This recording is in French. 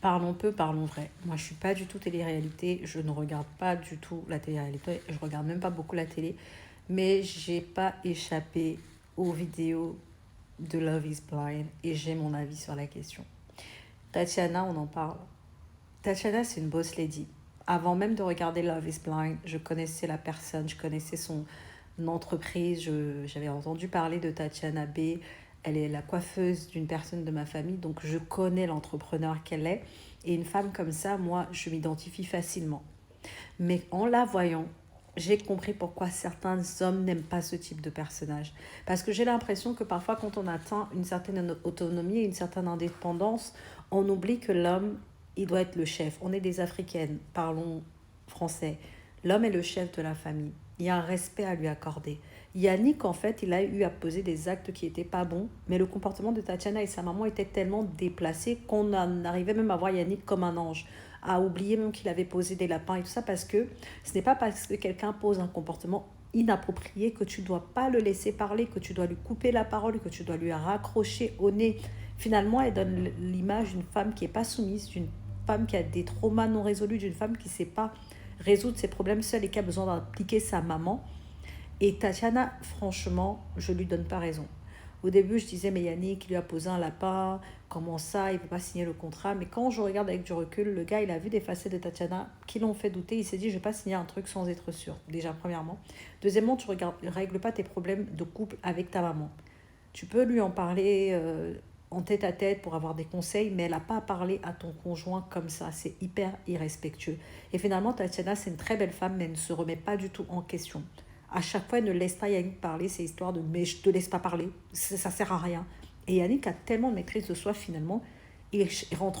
Parlons peu, parlons vrai. Moi, je suis pas du tout télé-réalité. Je ne regarde pas du tout la télé-réalité. Je regarde même pas beaucoup la télé. Mais j'ai pas échappé aux vidéos de Love is Blind et j'ai mon avis sur la question. Tatiana, on en parle. Tatiana, c'est une boss lady. Avant même de regarder Love is Blind, je connaissais la personne, je connaissais son entreprise, j'avais entendu parler de Tatiana B. Elle est la coiffeuse d'une personne de ma famille, donc je connais l'entrepreneur qu'elle est. Et une femme comme ça, moi, je m'identifie facilement. Mais en la voyant, j'ai compris pourquoi certains hommes n'aiment pas ce type de personnage. Parce que j'ai l'impression que parfois, quand on atteint une certaine autonomie et une certaine indépendance, on oublie que l'homme, il doit être le chef. On est des Africaines, parlons français. L'homme est le chef de la famille. Il y a un respect à lui accorder. Yannick, en fait, il a eu à poser des actes qui n'étaient pas bons, mais le comportement de Tatiana et sa maman était tellement déplacé qu'on en arrivait même à voir Yannick comme un ange, à oublier même qu'il avait posé des lapins et tout ça, parce que ce n'est pas parce que quelqu'un pose un comportement inapproprié que tu ne dois pas le laisser parler, que tu dois lui couper la parole, que tu dois lui raccrocher au nez. Finalement, elle donne l'image d'une femme qui n'est pas soumise, d'une femme qui a des traumas non résolus, d'une femme qui ne sait pas résoudre ses problèmes seule et qui a besoin d'impliquer sa maman. Et Tatiana, franchement, je lui donne pas raison. Au début, je disais, mais Yannick, il lui a posé un lapin, comment ça, il ne peut pas signer le contrat. Mais quand je regarde avec du recul, le gars, il a vu des facettes de Tatiana qui l'ont fait douter. Il s'est dit, je ne vais pas signer un truc sans être sûr, déjà, premièrement. Deuxièmement, tu ne règles pas tes problèmes de couple avec ta maman. Tu peux lui en parler en tête à tête pour avoir des conseils, mais elle n'a pas à parler à ton conjoint comme ça. C'est hyper irrespectueux. Et finalement, Tatiana, c'est une très belle femme, mais elle ne se remet pas du tout en question. À chaque fois, elle ne laisse pas Yannick parler. C'est histoire de mais je te laisse pas parler. Ça sert à rien. Et Yannick a tellement de maîtrise de soi finalement. Il rentre